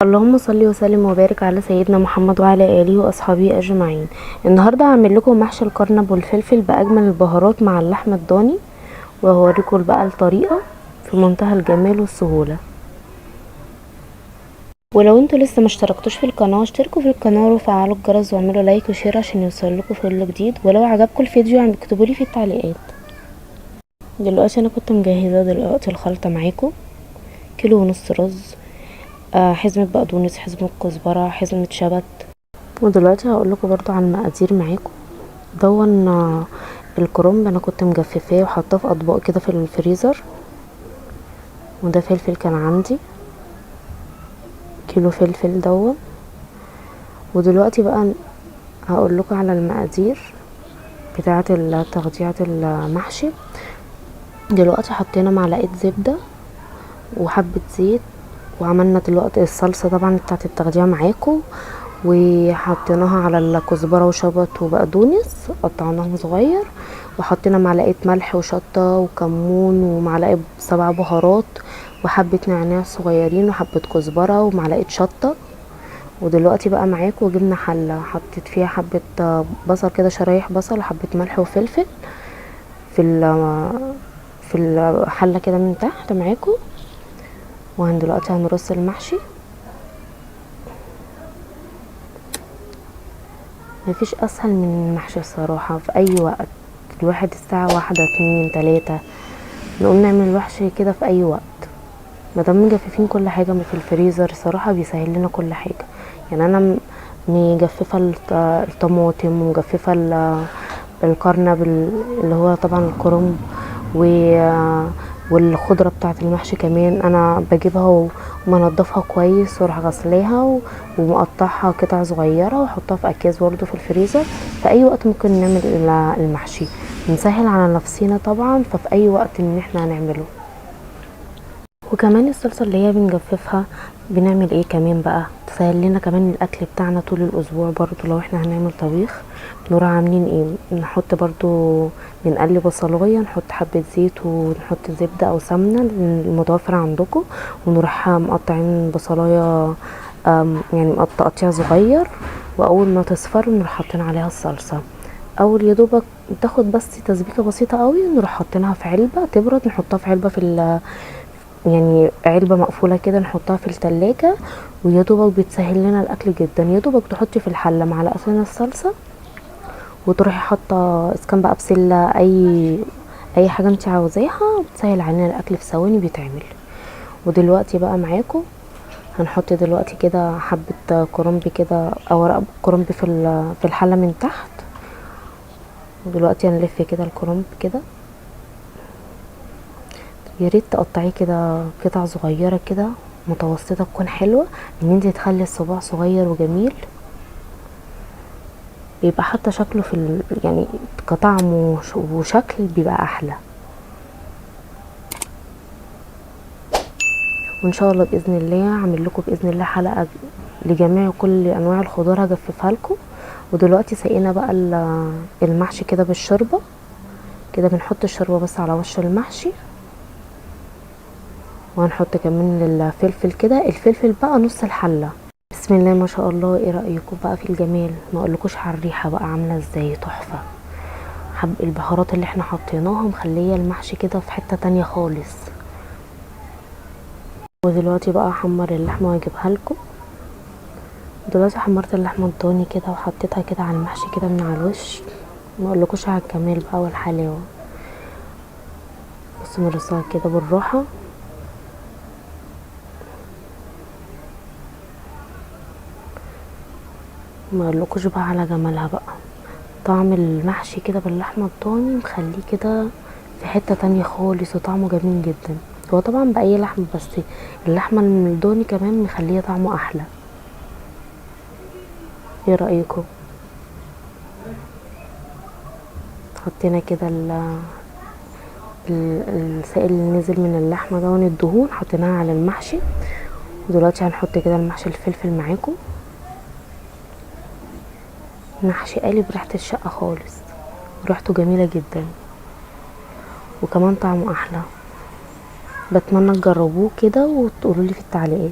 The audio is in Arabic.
اللهم صل وسلم وبارك على سيدنا محمد وعلى اله واصحابه اجمعين. النهارده هعمل لكم محشي الكرنب والفلفل باجمل البهارات مع اللحمه الضاني، وهوريكم بقى الطريقه في منتهى الجمال والسهوله. ولو انتوا لسه مشتركتوش في القناه اشتركوا في القناه وفعلوا الجرس واعملوا لايك وشير عشان يوصلكوا كل جديد، ولو عجبكم الفيديو اكتبوا لي في التعليقات. دلوقتي انا كنت مجهزه الخلطه معاكم: كيلو ونص رز، حزمه بقدونس، حزمه كزبره، حزمه شبت. ودلوقتي هقول لكم برضو عن المقادير معاكم. دون الكرنب انا كنت مجففاه وحطاه في اطباق كده في الفريزر. وده فلفل كان عندي كيلو فلفل دون. ودلوقتي بقى هقول لكم على المقادير بتاعه تغذيه المحشي. دلوقتي حطينا معلقه زبده وحبه زيت، وعملنا دلوقتي الصلصه طبعا بتاعه التغذيه معاكم، وحطيناها على الكزبره وشبت وبقدونس قطعناهم صغير، وحطينا معلقه ملح وشطه وكمون ومعلقه 7 بهارات وحبه نعناع صغيرين وحبه كزبره ومعلقه شطه. ودلوقتي بقى معاكم جبنا حله حطيت فيها حبه بصل كده، شرايح بصل وحبه ملح وفلفل في الحله كده من تحت معاكم. دلوقتي هنرص المحشي. مفيش اسهل من المحشي الصراحه، في اي وقت الواحد الساعه 1 2 3 نقوم نعمل محشي كده في اي وقت، مادام مجففين كل حاجه في الفريزر صراحه بيسهل لنا كل حاجه. يعني انا مجففه الطماطم ومجففه الكرنب اللي هو طبعا الكرنب والخضره بتاعه المحشي كمان انا بجيبها ومنضفها كويس واروح غسلاها ومقطعها قطع صغيره واحطها في اكياس برده في الفريزر. في اي وقت ممكن نعمل المحشي، بنسهل على نفسينا طبعا، ففي اي وقت ان احنا هنعمله. وكمان الصلصه اللي هي بنجففها بنعمل ايه كمان بقى تسهل لنا كمان الاكل بتاعنا طول الاسبوع. برضو لو احنا هنعمل طبيخ نروح عاملين ايه، نحط برضو بنقلي بصلايه، نحط حبه زيت ونحط زبده او سمنه المتوفره عندكم، ونروح مقطعين بصلايه يعني تقطيع صغير، واول ما تصفر نروح حاطين عليها الصلصه. اول يا دوبك تاخد بس تسبيكه بسيطه قوي نروح حاطينها في علبه تبرد، نحطها في علبه يعني علبه مقفوله كده نحطها في التلاجة. ويا دوبك بتسهل لنا الاكل جدا. يا دوبك تحطي في الحله معلقتين الصلصه وتروحي حاطه اسكان بقى بسله اي حاجه انت عاوزاها، بتسهل علينا الاكل في ثواني بيتعمل. ودلوقتي بقى معاكم هنحط دلوقتي كده حبه كرنب كده او ورق كرنب في الحله من تحت. ودلوقتي هنلف كده الكرنب كده، يا ريت تقطعيه كده قطع صغيره كده متوسطه تكون حلوه، ان انت تخلي الصباع صغير وجميل، بيبقى حتى شكله يعني كطعم وشكل بيبقى احلى. وان شاء الله باذن الله هعمل لكم باذن الله حلقه لجميع كل انواع الخضار هجففها لكم. ودلوقتي سقينا بقى المحشي كده بالشوربه كده، بنحط الشوربه بس على وش المحشي، وهنحط كمان الفلفل كده، الفلفل بقى نص الحله. بسم الله ما شاء الله. ايه رايكم بقى في الجمال؟ ما اقولكوش على الريحه بقى عامله ازاي، تحفه. البهارات اللي احنا حطيناها مخليه المحشي كده في حته تانية خالص. ودلوقتي بقى احمر اللحمه واجيبها لكم. دلوقتي حمرت اللحمه الضاني كده وحطيتها كده على المحشي كده من على الوش. ما اقولكوش على الجمال بقى والحلاوه. بصوا مرصاها كده بالراحه. ما اقولكوش بقى على جمالها بقى. طعم المحشي كده باللحمه الضاني مخليه كده في حته تانية خالص، وطعمه جميل جدا. هو طبعا باي لحمه، بس اللحمه الضاني كمان مخليه طعمه احلى. ايه رايكم؟ حطينا كده السائل اللي نزل من اللحمه ده الدهون حطيناها على المحشي. ودلوقتي هنحط كده المحشي الفلفل معاكم. محشي قالب ريحه الشقه خالص، ريحته جميله جدا وكمان طعمه احلى. بتمنى تجربوه كده وتقولوا لي في التعليقات.